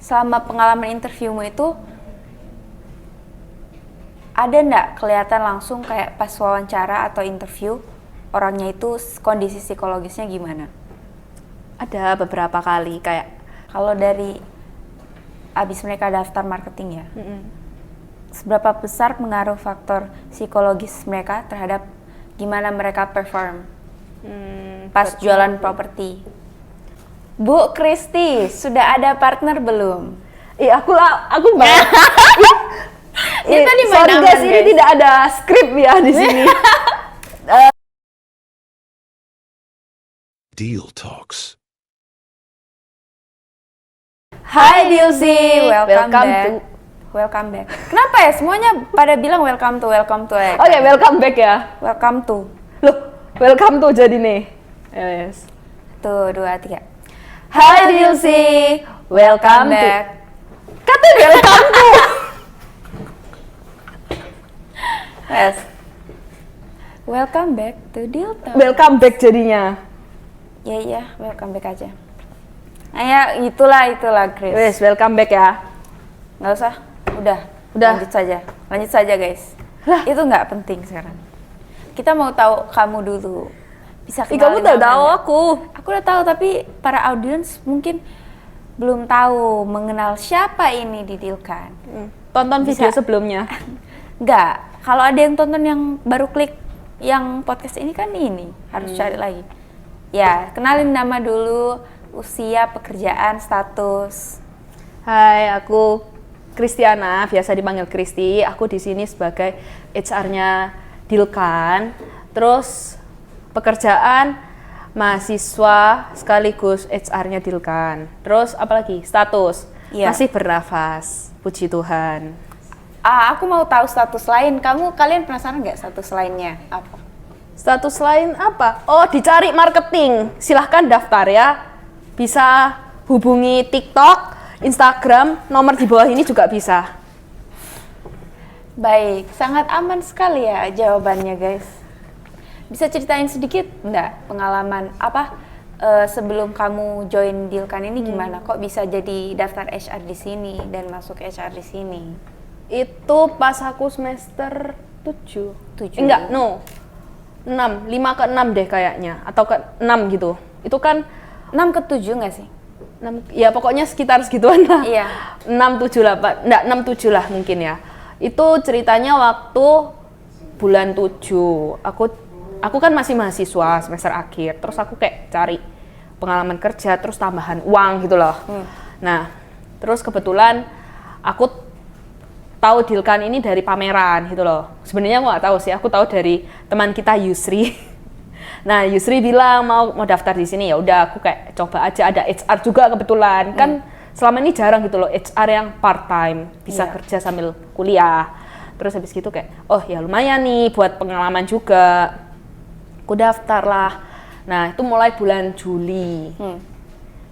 selama pengalaman interviewmu itu ada nggak kelihatan langsung kayak pas wawancara atau interview orangnya itu kondisi psikologisnya gimana? Ada beberapa kali kayak Kalau dari abis mereka daftar marketing ya, seberapa besar pengaruh faktor psikologis mereka terhadap gimana mereka perform pas jualan properti? Bu Kristi, sudah ada partner belum? aku banget. Kita di main sorry aman, guys, ini guys. tidak ada skrip ya di sini. Deal Talks. Hai Dilsi, welcome welcome back. Kenapa ya semuanya pada bilang welcome to ya? Oke, welcome back ya. Welcome to. Loh, welcome to jadi nih. Yes. 1, 2, 3. Hai Dilsi, welcome to. back. Kata welcome to. Yes. Welcome back to Deal Talk. Welcome back jadinya. Iya, welcome back aja. Ya, itulah Chris. Wes, welcome back ya. Nggak usah, udah. Lanjut saja guys. Lah. Itu nggak penting sekarang. Kita mau tahu kamu dulu. Bisa Kamu kenalin udah tahu namanya? aku. Aku udah tahu, tapi para audiens mungkin belum tahu mengenal siapa ini Didilkan. Tonton video Bisa. sebelumnya. Nggak, kalau ada yang tonton yang baru klik yang podcast ini kan ini harus cari lagi. Ya, kenalin nama dulu, usia, pekerjaan, status. Hai, aku Kristiana, biasa dipanggil Kristi. Aku di sini sebagai HR-nya Dilkan. Terus pekerjaan mahasiswa sekaligus HR-nya Dilkan. Terus apalagi? Status. Iya. Masih bernafas. Puji Tuhan. Aku mau tahu status lain. Kalian penasaran nggak status lainnya apa? Status lain apa? Oh, dicari marketing. Silahkan daftar ya. Bisa hubungi TikTok, Instagram, nomor di bawah ini juga bisa. Baik, sangat aman sekali ya jawabannya guys. Bisa ceritain sedikit nggak pengalaman apa sebelum kamu join Dilkan ini gimana? Kok bisa jadi daftar HR di sini dan masuk HR di sini? Itu pas aku semester 7. 7. Enggak, no. 6, 5 ke 6 deh kayaknya. Atau ke 6 gitu. Itu kan 6 ke 7 nggak sih? 6, ya pokoknya sekitar segituan lah. Iya. 6, 7, 8, enggak 6, 7 lah mungkin ya. Itu ceritanya waktu bulan 7. Aku kan masih mahasiswa semester akhir. Terus aku kayak cari pengalaman kerja, terus tambahan uang gitu loh. Nah, terus kebetulan aku tahu Dilkan ini dari pameran gitu loh. Sebenarnya aku nggak tahu sih, aku tahu dari teman kita Yusri. Nah, Yusri bilang mau daftar di sini, ya udah aku kayak coba aja. Ada HR juga kebetulan. Kan selama ini jarang gitu loh HR yang part time, bisa kerja sambil kuliah. Terus habis gitu kayak, oh ya lumayan nih buat pengalaman juga. Aku daftar lah. Nah, itu mulai bulan Juli.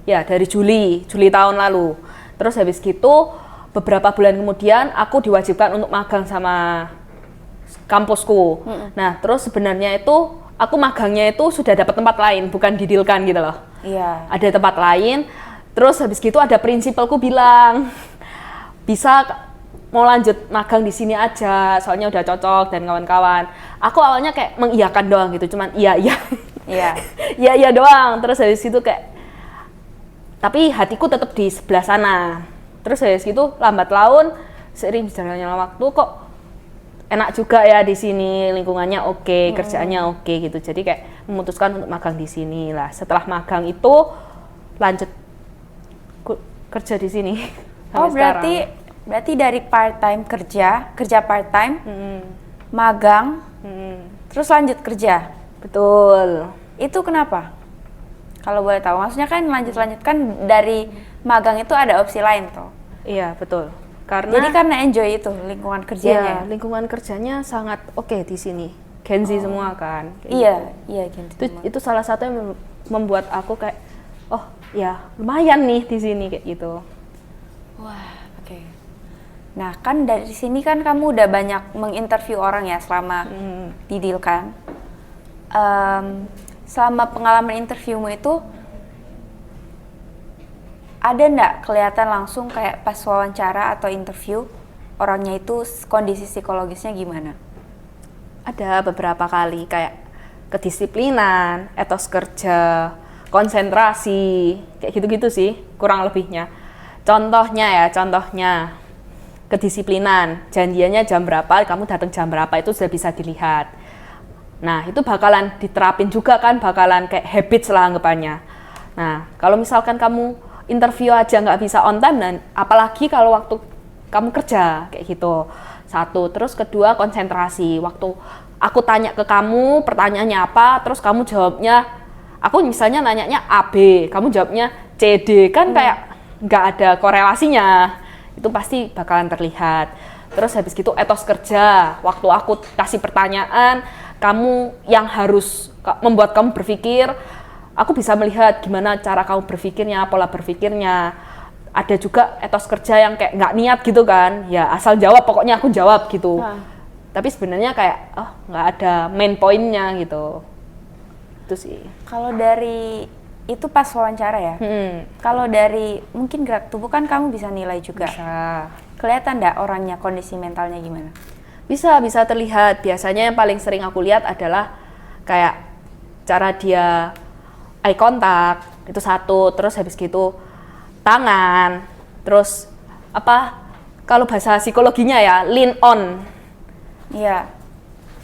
Ya, dari Juli tahun lalu. Terus habis gitu beberapa bulan kemudian aku diwajibkan untuk magang sama kampusku. Nah, terus sebenarnya itu aku magangnya itu sudah dapat tempat lain, bukan di Dilkan gitu loh. Iya. Ada tempat lain. Terus habis gitu ada prinsipalku bilang, bisa mau lanjut magang di sini aja, soalnya udah cocok dan kawan-kawan. Aku awalnya kayak mengiyakan doang gitu, cuman iya. Iya doang. Terus habis itu kayak, tapi hatiku tetap di sebelah sana. Terus habis gitu lambat laun, seiring berjalannya waktu kok enak juga ya di sini, lingkungannya oke, kerjaannya oke gitu. Jadi kayak memutuskan untuk magang di sini lah. Setelah magang itu lanjut kerja di sini. Oh, sampai berarti dari part-time kerja part-time, magang, terus lanjut kerja. Betul. Itu kenapa? Kalau boleh tahu, maksudnya kan lanjut-lanjutkan dari magang itu ada opsi lain toh. Iya, betul. Jadi karena enjoy itu lingkungan kerjanya. Iya, lingkungan kerjanya sangat oke di sini. Gen Z semua kan. Iya, gitu. Itu salah satu yang membuat aku kayak, oh ya lumayan nih di sini kayak gitu. Wah, oke. Nah, kan dari sini kan kamu udah banyak menginterview orang ya selama di Dilkan. Selama pengalaman interviewmu itu ada nggak kelihatan langsung kayak pas wawancara atau interview orangnya itu kondisi psikologisnya gimana? Ada beberapa kali kayak kedisiplinan, etos kerja, konsentrasi, kayak gitu-gitu sih kurang lebihnya. Contohnya kedisiplinan, janjiannya jam berapa, kamu datang jam berapa, itu sudah bisa dilihat. Nah, itu bakalan diterapin juga kan, bakalan kayak habits lah anggapannya. Nah, kalau misalkan kamu interview aja nggak bisa on time, dan apalagi kalau waktu kamu kerja, kayak gitu. Satu, terus kedua konsentrasi. Waktu aku tanya ke kamu, pertanyaannya apa, terus kamu jawabnya, aku misalnya nanyanya A, B, kamu jawabnya C, D, kan kayak nggak ada korelasinya. Itu pasti bakalan terlihat. Terus habis gitu etos kerja, waktu aku kasih pertanyaan, kamu yang harus membuat kamu berpikir, aku bisa melihat gimana cara kamu berpikirnya, pola berpikirnya. Ada juga etos kerja yang kayak nggak niat gitu kan, ya asal jawab, pokoknya aku jawab gitu. Tapi sebenarnya kayak, nggak ada main pointnya gitu. Itu sih. Kalau dari itu pas wawancara ya. Kalau dari mungkin gerak tubuh kan kamu bisa nilai juga. Bisa. Kelihatan nggak orangnya kondisi mentalnya gimana? Bisa terlihat. Biasanya yang paling sering aku lihat adalah kayak cara dia eye contact, itu satu. Terus habis gitu tangan. Terus kalau bahasa psikologinya ya, lean on. Iya.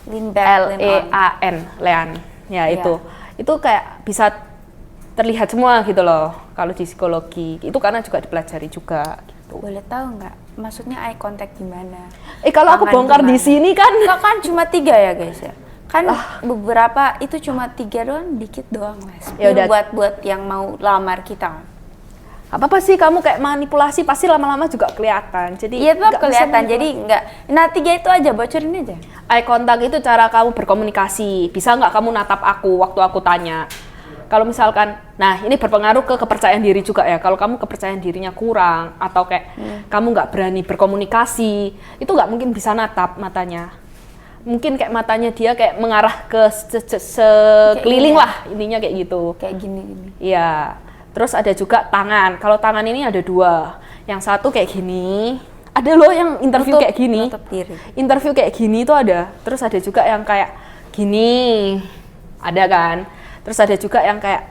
Lean back, L-E-A-N, lean. Ya itu. Itu kayak bisa terlihat semua gitu loh kalau di psikologi. Itu karena juga dipelajari juga gitu. Boleh tahu nggak? Maksudnya eye contact gimana? Kalau aku bongkar di sini kan. Kok kan cuma 3 ya guys ya? Kan beberapa itu cuma 3 doang, dikit doang lah. Ya udah. Buat yang mau lamar kita. Apa sih kamu kayak manipulasi, pasti lama-lama juga kelihatan. Jadi iya tetap kelihatan. Jadi nggak. Nah 3 itu aja, bocorin aja. Eye contact itu cara kamu berkomunikasi. Bisa nggak kamu natap aku waktu aku tanya? Kalau misalkan, nah ini berpengaruh ke kepercayaan diri juga ya. Kalau kamu kepercayaan dirinya kurang atau kayak kamu nggak berani berkomunikasi, itu nggak mungkin bisa natap matanya. Mungkin kayak matanya dia kayak mengarah ke sekeliling lah, intinya kayak gitu. Kayak gini. Iya. Terus ada juga tangan. Kalau tangan ini ada 2. Yang satu kayak gini. Ada loh yang interview kayak gini. Interview kayak gini itu ada. Terus ada juga yang kayak gini. Ada kan? Terus ada juga yang kayak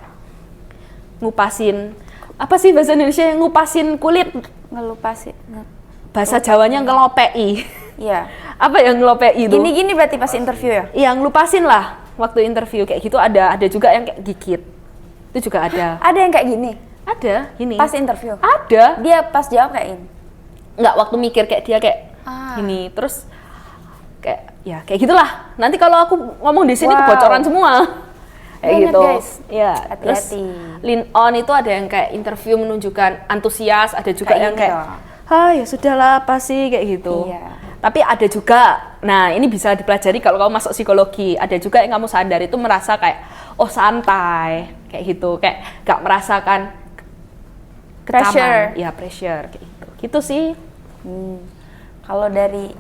ngupasin, apa sih bahasa Indonesia yang ngupasin kulit? Ngelupasin. Bahasa Jawanya ngelopei. Iya. Apa yang ngelopei itu? Gini pas pas interview ya? Iya, ngelupasin lah waktu interview kayak gitu ada juga yang kayak gigit. Itu juga ada. Ada yang kayak gini? Ada, gini. Pas interview? Ada. Dia pas jawab kayak ini? Enggak, waktu mikir kayak dia kayak gini, terus kayak gitulah. Nanti kalau aku ngomong di sini kebocoran semua. Kayak gitu. Guys. Ya, terus lean on itu ada yang kayak interview menunjukkan antusias, ada juga kayak yang kayak ya sudahlah apa sih kayak gitu. Iya. Tapi ada juga, nah ini bisa dipelajari kalau kamu masuk psikologi. Ada juga yang kamu sadar itu merasa kayak santai kayak gitu, kayak gak merasakan pressure. Iya, pressure kayak gitu. Gitu sih. Kalau dari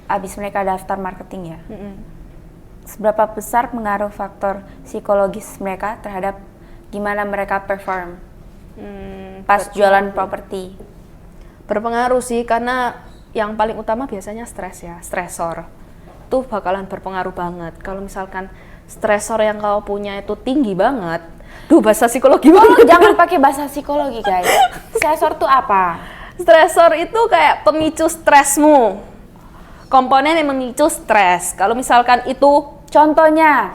abis mereka daftar marketing ya. Seberapa besar pengaruh faktor psikologis mereka terhadap gimana mereka perform pas jualan properti? Berpengaruh sih, karena yang paling utama biasanya stres ya, stresor. Itu bakalan berpengaruh banget. Kalau misalkan stresor yang kau punya itu tinggi banget, bahasa psikologi banget. Jangan pakai bahasa psikologi guys. Stresor tuh apa? Stresor itu kayak pemicu stresmu. Komponen yang memicu stres. Kalau misalkan itu contohnya,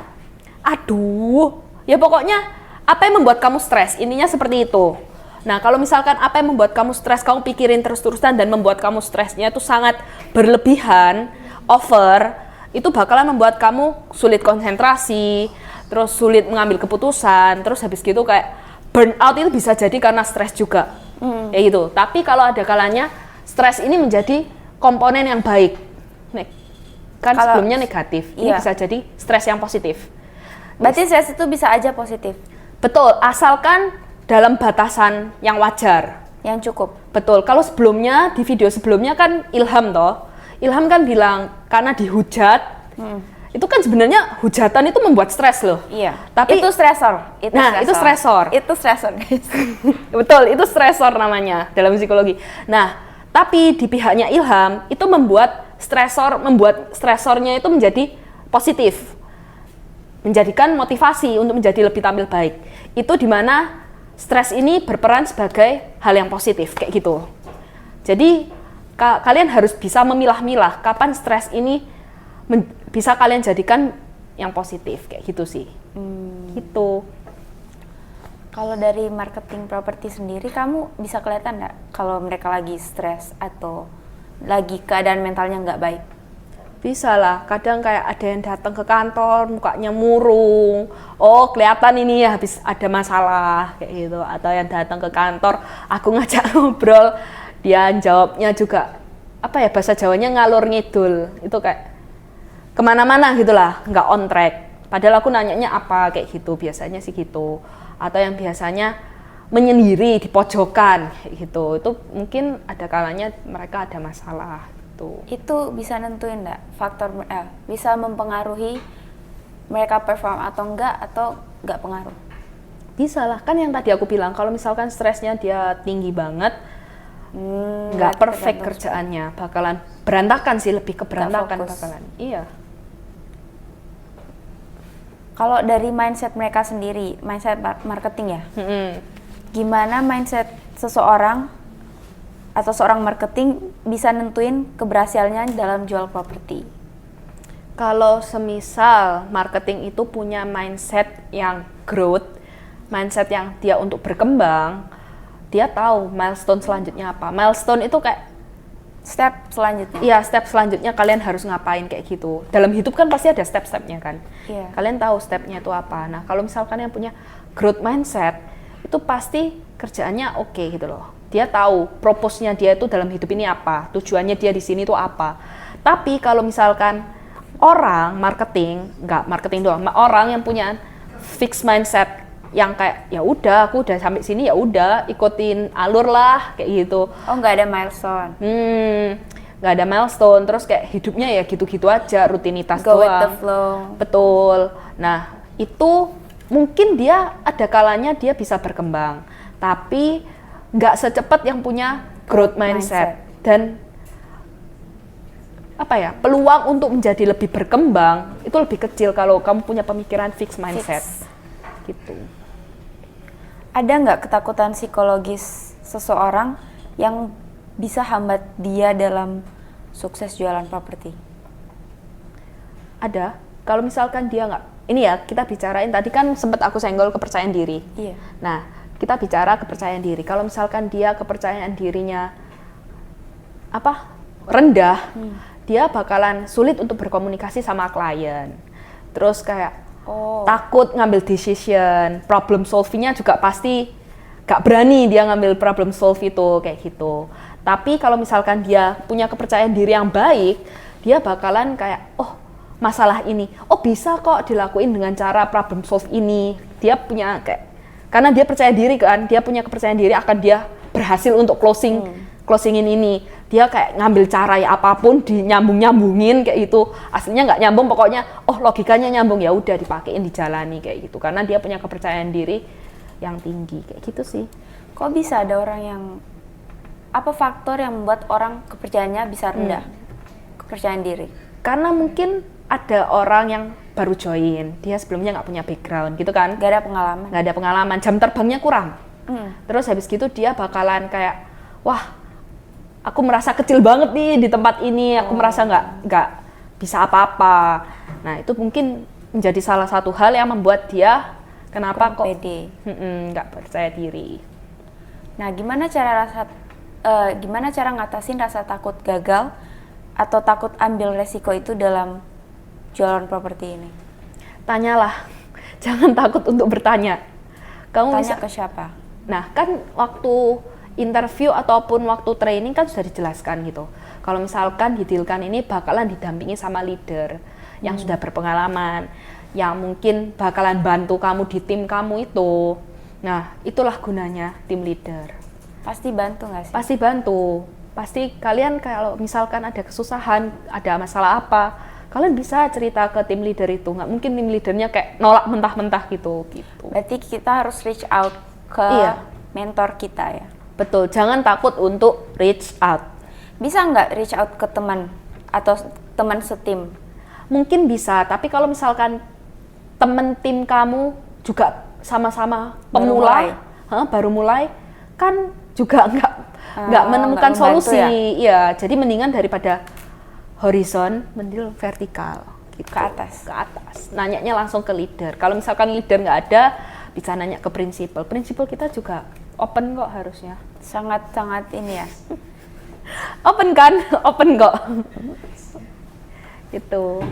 ya pokoknya apa yang membuat kamu stres, intinya seperti itu. Nah, kalau misalkan apa yang membuat kamu stres, kamu pikirin terus-terusan dan membuat kamu stresnya itu sangat berlebihan, over, itu bakalan membuat kamu sulit konsentrasi, terus sulit mengambil keputusan, terus habis gitu kayak burnout itu bisa jadi karena stres juga. Ya gitu. Tapi kalau ada kalanya stres ini menjadi komponen yang baik. Kan sebelumnya negatif, ini bisa jadi stres yang positif. Berarti stres itu bisa aja positif? Betul, asalkan dalam batasan yang wajar. Yang cukup? Betul, kalau sebelumnya, di video sebelumnya kan Ilham kan bilang, karena dihujat, Itu kan sebenarnya hujatan itu membuat stres loh. Iya. Tapi itu stresor. itu stresor. Itu stresor, guys. Betul, itu stresor namanya dalam psikologi. Nah, tapi di pihaknya Ilham itu membuat stresornya itu menjadi positif. Menjadikan motivasi untuk menjadi lebih tampil baik. Itu dimana stres ini berperan sebagai hal yang positif, kayak gitu. Jadi, kalian harus bisa memilah-milah kapan stres ini bisa kalian jadikan yang positif, kayak gitu sih. Gitu. Kalau dari marketing properti sendiri, kamu bisa kelihatan nggak kalau mereka lagi stres atau lagi keadaan mentalnya nggak baik? Bisa lah, kadang kayak ada yang datang ke kantor, mukanya murung, oh kelihatan ini ya habis ada masalah, kayak gitu. Atau yang datang ke kantor, aku ngajak ngobrol, dia jawabnya juga, apa ya, bahasa Jawanya ngalur ngidul, itu kayak kemana-mana gitulah, nggak on track. Padahal aku nanyanya apa, kayak gitu, biasanya sih gitu. Atau yang biasanya menyendiri di pojokan, kayak gitu. Itu mungkin ada kalanya mereka ada masalah. Gitu. Itu bisa nentuin nggak faktor, bisa mempengaruhi mereka perform atau nggak pengaruh? Bisa lah, kan yang tadi aku bilang, kalau misalkan stresnya dia tinggi banget, nggak perfect kerjaannya, bakalan berantakan sih, lebih ke berantakan bakalan. Iya. Kalau dari mindset mereka sendiri, mindset marketing ya, gimana mindset seseorang atau seorang marketing bisa nentuin keberhasilannya dalam jual properti? Kalau semisal marketing itu punya mindset yang growth, mindset yang dia untuk berkembang, dia tahu milestone selanjutnya apa. Milestone itu kayak step selanjutnya. Iya, step selanjutnya kalian harus ngapain, kayak gitu. Dalam hidup kan pasti ada step-stepnya kan. Iya. Kalian tahu stepnya itu apa. Nah, kalau misalkan yang punya growth mindset, itu pasti kerjaannya oke gitu loh. Dia tahu purpose-nya dia itu dalam hidup ini apa, tujuannya dia di sini itu apa. Tapi kalau misalkan orang nggak marketing doang, orang yang punya fixed mindset yang kayak ya udah aku udah sampai sini, ya udah ikutin alur lah, kayak gitu. Oh, nggak ada milestone. Nggak ada milestone, terus kayak hidupnya ya gitu-gitu aja, rutinitas Go doang. with the flow. Betul. Nah, itu mungkin dia ada kalanya dia bisa berkembang, tapi nggak secepat yang punya growth mindset. Dan apa ya, peluang untuk menjadi lebih berkembang itu lebih kecil kalau kamu punya pemikiran fixed mindset. Gitu. Ada nggak ketakutan psikologis seseorang yang bisa hambat dia dalam sukses jualan properti? Ada. Kalau misalkan dia nggak, ini ya kita bicarain tadi kan sempat aku senggol kepercayaan diri. Iya. Nah, kita bicara kepercayaan diri. Kalau misalkan dia kepercayaan dirinya rendah, dia bakalan sulit untuk berkomunikasi sama klien. Terus kayak takut ngambil decision, problem solving-nya juga pasti gak berani dia ngambil problem solve itu, kayak gitu. Tapi kalau misalkan dia punya kepercayaan diri yang baik, dia bakalan kayak, oh masalah ini, oh bisa kok dilakuin dengan cara problem solve ini. Dia punya kayak, karena dia percaya diri kan, dia punya kepercayaan diri akan dia berhasil untuk closingin ini. Dia kayak ngambil cara ya apapun dinyambung-nyambungin kayak gitu. Aslinya nggak nyambung, pokoknya logikanya nyambung, ya udah dipakein, dijalani kayak gitu. Karena dia punya kepercayaan diri yang tinggi, kayak gitu sih. Kok bisa ada orang yang, apa faktor yang membuat orang kepercayaannya bisa rendah? Kepercayaan diri. Karena mungkin ada orang yang baru join, dia sebelumnya nggak punya background gitu kan. Nggak ada pengalaman, jam terbangnya kurang. Terus habis gitu dia bakalan kayak, wah aku merasa kecil banget nih di tempat ini, aku merasa nggak bisa apa-apa. Nah itu mungkin menjadi salah satu hal yang membuat dia kenapa kok pede, nggak percaya diri. Nah gimana cara ngatasin rasa takut gagal atau takut ambil resiko itu dalam jualan properti ini? Tanyalah, jangan takut untuk bertanya. Kamu tanya ke siapa? Nah kan waktu interview ataupun waktu training kan sudah dijelaskan gitu. Kalau misalkan di Dealkan ini bakalan didampingi sama leader yang sudah berpengalaman, yang mungkin bakalan bantu kamu di tim kamu itu. Nah, itulah gunanya tim leader. Pasti bantu nggak sih? Pasti bantu. Pasti kalian kalau misalkan ada kesusahan, ada masalah apa, kalian bisa cerita ke tim leader itu. Nggak mungkin tim leadernya kayak nolak mentah-mentah gitu. Berarti kita harus reach out ke mentor kita ya? Betul, jangan takut untuk reach out. Bisa nggak reach out ke teman atau teman setim? Mungkin bisa, tapi kalau misalkan temen tim kamu juga sama-sama pemula, baru mulai, kan juga nggak menemukan solusi. Iya, jadi mendingan daripada horizon, mending vertikal. Gitu. Ke atas. Nanyanya langsung ke leader. Kalau misalkan leader nggak ada, bisa nanya ke prinsipal. Prinsipal kita juga open kok harusnya. Sangat ini ya. Open kan? Open kok. Gitu.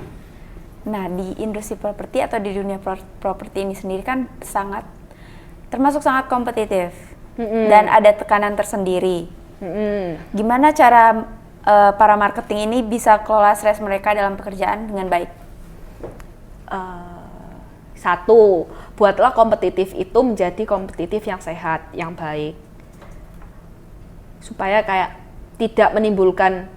Nah, di industri properti atau di dunia properti ini sendiri kan termasuk sangat kompetitif dan ada tekanan tersendiri. Gimana cara para marketing ini bisa kelola stres mereka dalam pekerjaan dengan baik? Satu, buatlah kompetitif itu menjadi kompetitif yang sehat, yang baik. Supaya kayak tidak menimbulkan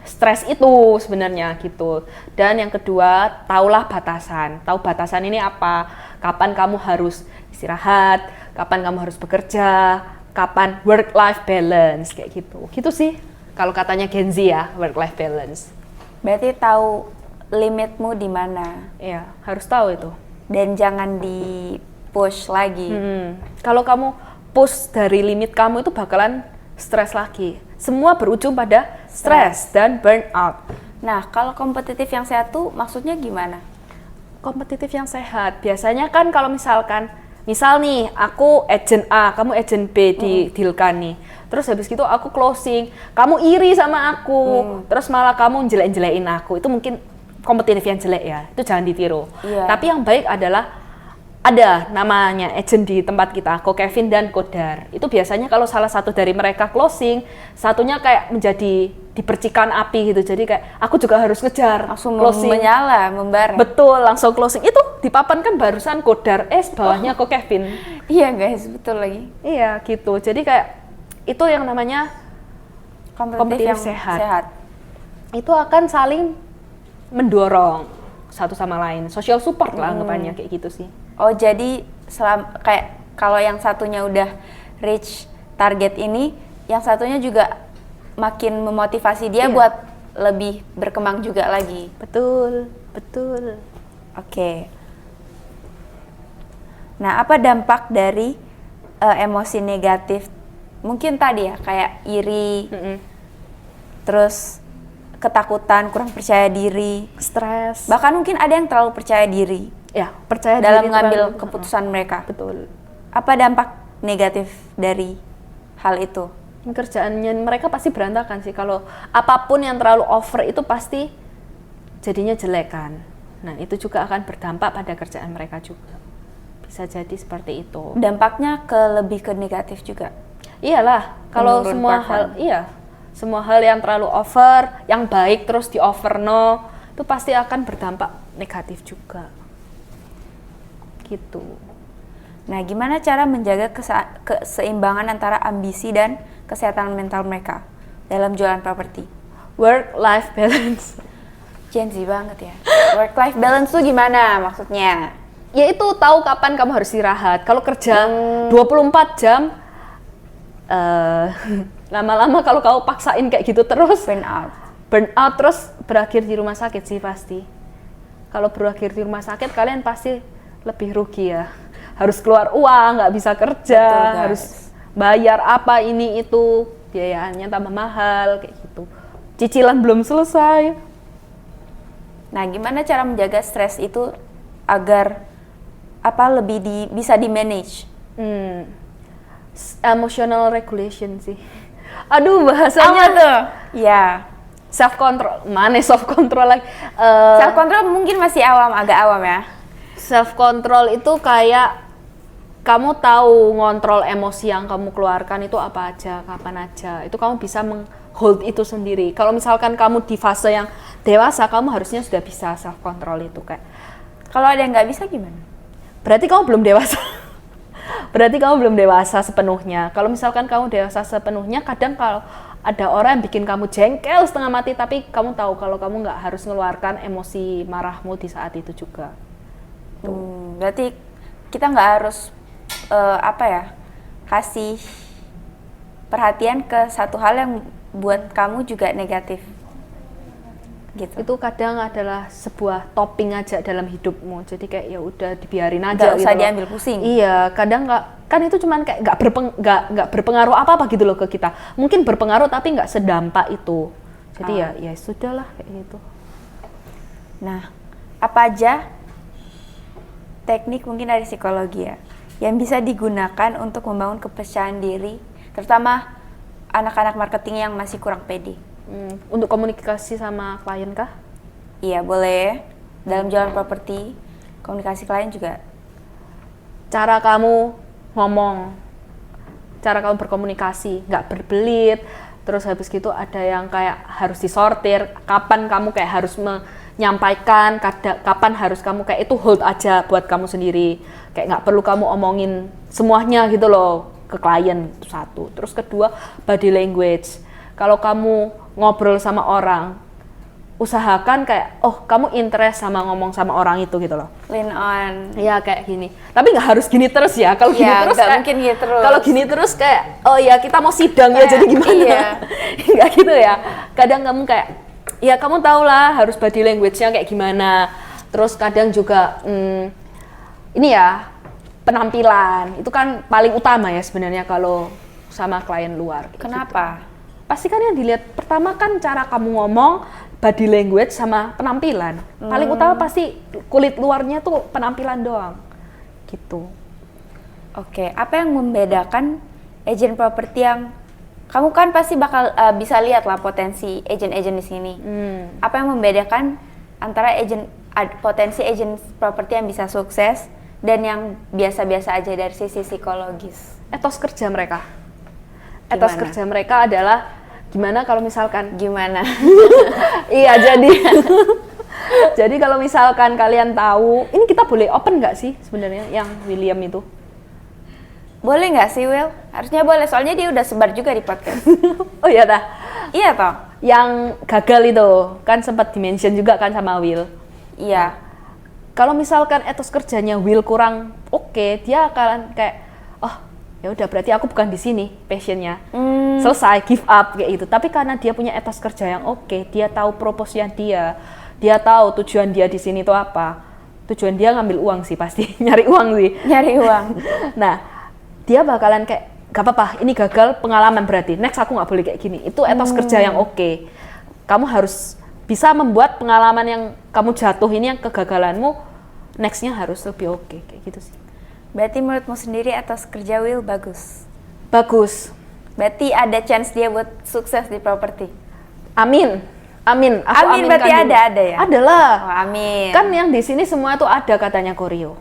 stres itu sebenarnya gitu. Dan yang kedua, taulah batasan. Tahu batasan ini apa? Kapan kamu harus istirahat, kapan kamu harus bekerja, kapan work-life balance, kayak gitu. Gitu sih. Kalau katanya Gen Z ya, work-life balance. Berarti tahu limitmu di mana. Iya, harus tahu itu. Dan jangan di-push lagi. Kalau kamu push dari limit kamu itu bakalan stres lagi. Semua berujung pada stres dan burnout. Nah, kalau kompetitif yang sehat tuh maksudnya gimana? Kompetitif yang sehat, biasanya kan kalau misalkan, misal nih, aku agent A, kamu agent B di dealkan nih. Terus habis gitu aku closing, kamu iri sama aku, terus malah kamu jelek-jelekin aku. Itu mungkin kompetitif yang jelek ya, itu jangan ditiru. Tapi yang baik adalah ada namanya agent di tempat kita, Ko Kevin dan Kodar. Itu biasanya kalau salah satu dari mereka closing, satunya kayak menjadi dipercikan api gitu. Jadi kayak aku juga harus ngejar langsung closing. Menyala, membara. Betul, langsung closing. Itu dipapan kan barusan Kodar, bawahnya Ko Kevin. Iya guys, betul lagi. Iya gitu. Jadi kayak itu yang namanya kompetitif yang sehat. Itu akan saling mendorong satu sama lain. Social support lah anggapannya kayak gitu sih. Oh, jadi kayak kalau yang satunya udah reach target ini, yang satunya juga makin memotivasi dia buat lebih berkembang juga lagi. Betul. Oke. Nah, apa dampak dari emosi negatif? Mungkin tadi ya, kayak iri, terus ketakutan, kurang percaya diri, stres. bahkan mungkin ada yang terlalu percaya diri. Ya, percaya dalam diri mengambil keputusan mereka. Betul. Apa dampak negatif dari hal itu? Kerjaannya mereka pasti berantakan sih. Kalau apapun yang terlalu over itu pasti jadinya jelek kan. Nah, itu juga akan berdampak pada kerjaan mereka juga. Bisa jadi seperti itu. Dampaknya lebih ke negatif juga. Iyalah, kalau semua hal yang terlalu over, yang baik terus di overno, itu pasti akan berdampak negatif juga. Gitu. Nah, gimana cara menjaga keseimbangan antara ambisi dan kesehatan mental mereka dalam jualan properti? Work-life balance. Gen Z banget ya. Work-life balance tuh gimana maksudnya? Ya itu tahu kapan kamu harus istirahat. Kalau kerja 24 jam, lama-lama kalau kamu paksain kayak gitu terus, burnout terus berakhir di rumah sakit sih pasti. Kalau berakhir di rumah sakit, kalian pasti lebih rugi ya. Harus keluar uang, nggak bisa kerja, harus bayar apa ini itu, biayanya tambah mahal kayak gitu. Cicilan belum selesai. Nah, gimana cara menjaga stres itu agar bisa di-manage? Emotional regulation sih. Aduh, bahasanya tuh. Ya. Self control. Mana self control lagi? Self control mungkin masih agak awam ya. Self control itu kayak kamu tahu ngontrol emosi yang kamu keluarkan itu apa aja, kapan aja. Itu kamu bisa hold itu sendiri. Kalau misalkan kamu di fase yang dewasa, kamu harusnya sudah bisa self control itu kayak. Kalau ada yang nggak bisa gimana? Berarti kamu belum dewasa. berarti kamu belum dewasa sepenuhnya. Kalau misalkan kamu dewasa sepenuhnya, kadang kalau ada orang yang bikin kamu jengkel setengah mati, tapi kamu tahu kalau kamu nggak harus mengeluarkan emosi marahmu di saat itu juga. Berarti kita nggak harus kasih perhatian ke satu hal yang buat kamu juga negatif. Gitu. Itu kadang adalah sebuah topping aja dalam hidupmu, jadi kayak ya udah dibiarin aja, nggak usah gitu diambil pusing. Iya, kadang nggak, kan itu cuman kayak nggak berpengaruh apa gitu loh ke kita. Mungkin berpengaruh tapi nggak sedampak itu. Jadi ya sudahlah kayak gitu. Nah, apa aja teknik mungkin dari psikologi ya yang bisa digunakan untuk membangun kepercayaan diri, terutama anak-anak marketing yang masih kurang pede? Untuk komunikasi sama klien kah? Iya, boleh. Dalam jualan properti, komunikasi klien juga. Cara kamu ngomong, cara kamu berkomunikasi, nggak berbelit. Terus habis gitu ada yang kayak harus disortir, kapan kamu kayak harus menyampaikan, kapan harus kamu kayak itu hold aja buat kamu sendiri. Kayak nggak perlu kamu omongin semuanya gitu loh ke klien, itu satu. Terus kedua, body language. Kalau kamu ngobrol sama orang, usahakan kayak, oh kamu interest sama ngomong sama orang itu gitu loh. Lean on. Ya kayak gini. Tapi nggak harus gini terus ya. Kalau gini terus kayak, mungkin gitu terus. Kalau gini terus kayak, oh ya kita mau sidang ya jadi gimana? Iya. Nggak gitu ya. Kadang kamu kayak, ya kamu tau lah harus body language-nya kayak gimana. Terus kadang juga, ini ya penampilan. Itu kan paling utama ya sebenarnya kalau sama klien luar. Kenapa? Gitu. Pasti kan yang dilihat pertama kan cara kamu ngomong, body language sama penampilan. Paling utama pasti kulit luarnya tuh penampilan doang. Gitu. Oke, apa yang membedakan agent properti yang kamu kan pasti bakal bisa lihat lah potensi agent-agent di sini. Apa yang membedakan antara potensi agent properti yang bisa sukses dan yang biasa-biasa aja dari sisi psikologis? Etos kerja mereka. Gimana? Etos kerja mereka adalah gimana kalau misalkan Gimana? iya jadi kalau misalkan kalian tahu, ini kita boleh open nggak sih sebenarnya yang William itu? Boleh nggak sih, Will? Harusnya boleh, soalnya dia udah sebar juga di podcast. Oh iya dah. Iya toh? Yang gagal itu kan sempat dimention juga kan sama Will. Iya. Kalau misalkan etos kerjanya Will kurang oke, dia akan kayak, oh ya udah berarti aku bukan di sini passionnya. Selesai, give up kayak gitu. Tapi karena dia punya etos kerja yang oke, dia tahu purpose-nya dia tahu tujuan dia di sini itu apa. Tujuan dia ngambil uang sih pasti, nyari uang sih. Nyari uang. Nah, dia bakalan kayak, gak apa-apa, ini gagal pengalaman berarti, next aku nggak boleh kayak gini. Itu etos kerja yang oke. Kamu harus bisa membuat pengalaman yang kamu jatuh ini, yang kegagalanmu, next-nya harus lebih oke, kayak gitu sih. Berarti menurutmu sendiri etos kerja Will bagus? Bagus. Berarti ada chance dia buat sukses di properti? Amin. Amin. Aku Amin berarti dulu. ada ya? Adalah. Oh, amin. Kan yang di sini semua tuh ada katanya koreo.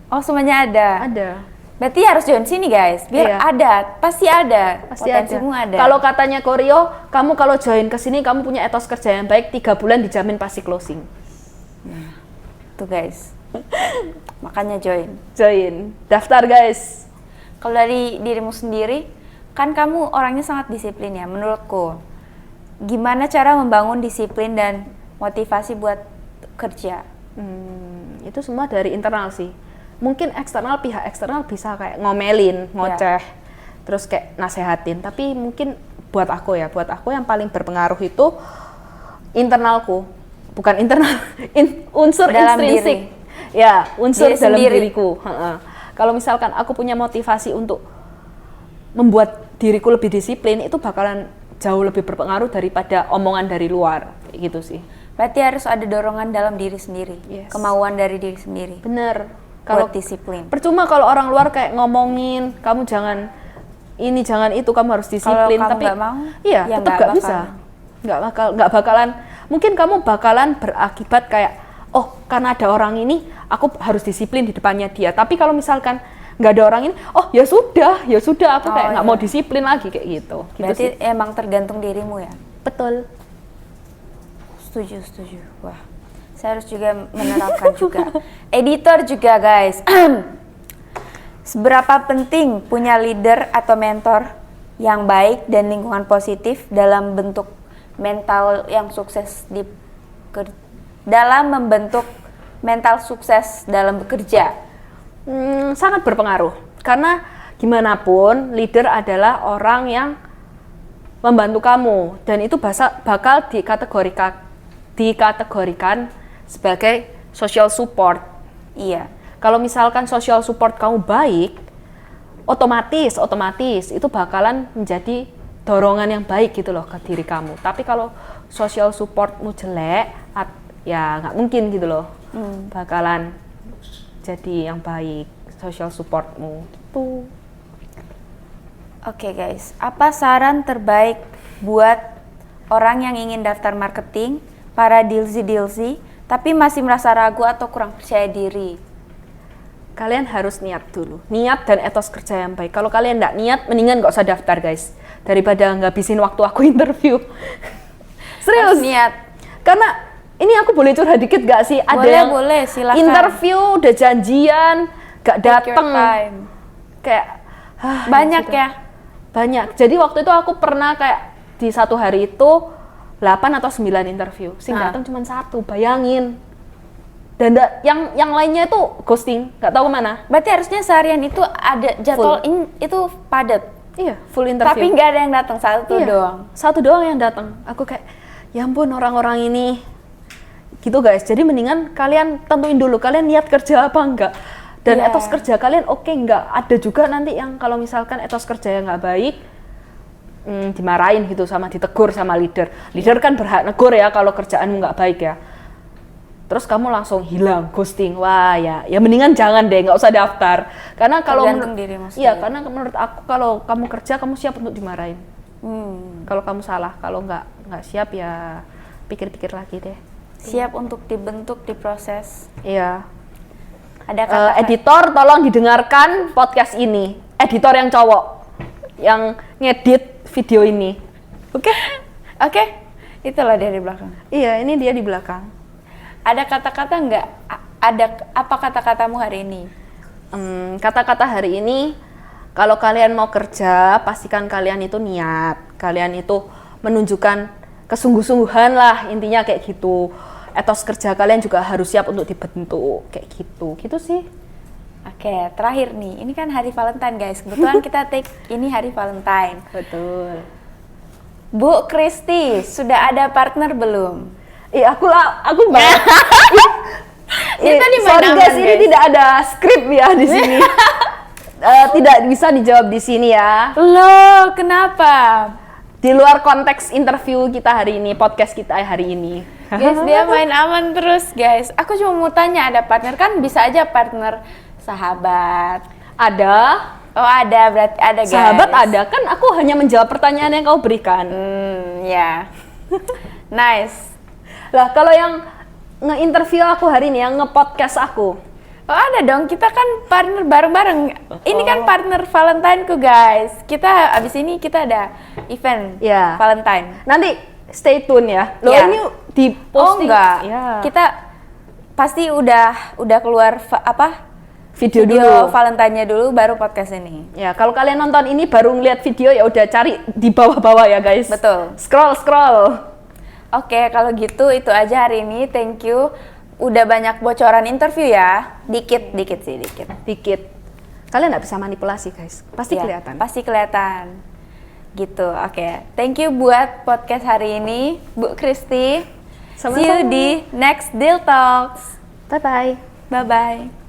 Oh, semuanya ada? Ada. Berarti harus join sini guys, biar Iya. ada. Pasti ada. Pasti Potensimu ada. Kalau katanya koreo, kamu kalau join ke sini kamu punya etos kerja yang baik, 3 bulan dijamin pasti closing. Nah, tuh guys. Makanya join. Join. Daftar guys. Kalau dari dirimu sendiri, kan kamu orangnya sangat disiplin ya menurutku. Gimana cara membangun disiplin dan motivasi buat kerja? Itu semua dari internal sih. Mungkin eksternal, pihak eksternal bisa kayak ngomelin, ngoceh, terus kayak nasehatin. Tapi mungkin buat aku yang paling berpengaruh itu internalku. Bukan internal, unsur Dalam intrinsik. Ya, unsur Diri dalam sendiri. diriku. Kalau misalkan aku punya motivasi untuk membuat diriku lebih disiplin, itu bakalan jauh lebih berpengaruh daripada omongan dari luar, gitu sih. Berarti harus ada dorongan dalam diri sendiri, Yes. kemauan dari diri sendiri. Bener. Kalau disiplin. Percuma kalau orang luar kayak ngomongin, kamu jangan ini, jangan itu, kamu harus disiplin. Kalau kamu tapi nggak mau, iya, ya tetap nggak nggak bisa. Nggak bakalan. Mungkin kamu bakalan berakibat kayak, oh karena ada orang ini, aku harus disiplin di depannya dia. Tapi kalau misalkan nggak ada orang ini, oh ya sudah, aku kayak nggak mau disiplin lagi kayak gitu. Berarti Gitu sih. emang tergantung dirimu ya? Betul. Setuju. Wah, saya harus juga menerapkan juga. Editor juga guys. Seberapa penting punya leader atau mentor yang baik dan lingkungan positif dalam bentuk mental yang sukses dalam membentuk mental sukses dalam bekerja? Sangat berpengaruh. Karena gimana pun leader adalah orang yang membantu kamu dan itu bakal dikategorikan sebagai social support. Iya. Kalau misalkan social support kamu baik, otomatis itu bakalan menjadi dorongan yang baik gitu loh ke diri kamu. Tapi kalau social supportmu jelek, ya nggak mungkin gitu loh bakalan jadi yang baik social supportmu. Tuh. Oke guys, apa saran terbaik buat orang yang ingin daftar marketing, para dilzi, tapi masih merasa ragu atau kurang percaya diri? Kalian harus niat dulu, niat dan etos kerja yang baik. Kalau kalian nggak niat, mendingan nggak usah daftar guys, daripada ngabisin waktu aku interview. Serius. Harus niat. Karena ini aku boleh curhat dikit gak sih? Ada boleh, silakan. Interview udah janjian, gak dateng. Kayak banyak gitu. ya. Banyak. Jadi waktu itu aku pernah kayak di satu hari itu 8 atau 9 interview. Sing datang cuma 1, bayangin. Dan yang lainnya itu ghosting, nggak tahu kemana. Berarti harusnya seharian itu ada jadwal itu padat. Iya, full interview. Tapi nggak ada yang datang, satu doang yang datang. Aku kayak, ya ampun orang-orang ini. Gitu guys. Jadi mendingan kalian tentuin dulu kalian niat kerja apa enggak. Dan etos kerja kalian oke enggak. Ada juga nanti yang kalau misalkan etos kerja yang nggak baik, dimarahin gitu ditegur sama leader. Leader kan berhak negur ya kalau kerjaanmu nggak baik ya. Terus kamu langsung hilang, ghosting. Wah ya mendingan jangan deh, nggak usah daftar. Karena kalau karena menurut aku kalau kamu kerja kamu siap untuk dimarahin. Kalau kamu salah, kalau nggak siap ya pikir-pikir lagi deh. Siap untuk dibentuk, diproses. Iya. Ada kata editor tolong didengarkan podcast ini. Editor yang cowok yang ngedit video ini. Oke? Itulah dia di belakang. Iya, ini dia di belakang. Ada kata-kata nggak? Apa kata-katamu hari ini? Kata-kata hari ini, kalau kalian mau kerja, pastikan kalian itu niat. Kalian itu menunjukkan kesungguh-sungguhan lah, intinya kayak gitu. Etos kerja kalian juga harus siap untuk dibentuk, kayak gitu. Gitu sih. Oke, terakhir nih. Ini kan hari Valentine guys. Kebetulan kita take ini hari Valentine. Betul. Bu Kristi, sudah ada partner belum? Aku banget. Tadi sorry guys, ini tidak ada skrip ya di sini. Tidak bisa dijawab di sini ya. Loh, kenapa? Di luar konteks interview kita hari ini, podcast kita hari ini. Guys, dia main aman terus guys. Aku cuma mau tanya, ada partner kan bisa aja partner sahabat. Ada. Oh ada, berarti ada guys. Sahabat ada, kan aku hanya menjawab pertanyaan yang kau berikan. Ya. Nice. Lah kalau yang nge-interview aku hari ini, yang nge-podcast aku. Oh ada dong, kita kan partner bareng-bareng. Ini kan partner Valentine-ku guys. Kita abis ini kita ada event Valentine. Nanti stay tune ya. Loh ini di posting. Oh enggak. Kita pasti udah keluar video dulu. Valentine-nya dulu baru podcast ini. Ya, kalau kalian nonton ini baru ngeliat video ya udah cari di bawah-bawah ya guys. Betul. Scroll. Oke, kalau gitu itu aja hari ini. Thank you. Udah banyak bocoran interview ya. Dikit. Kalian nggak bisa manipulasi guys. Pasti kelihatan. Pasti kelihatan. Gitu. Oke. Thank you buat podcast hari ini, Bu Kristi. Sama-sama. See you di next Deal Talks. Bye bye. Bye bye.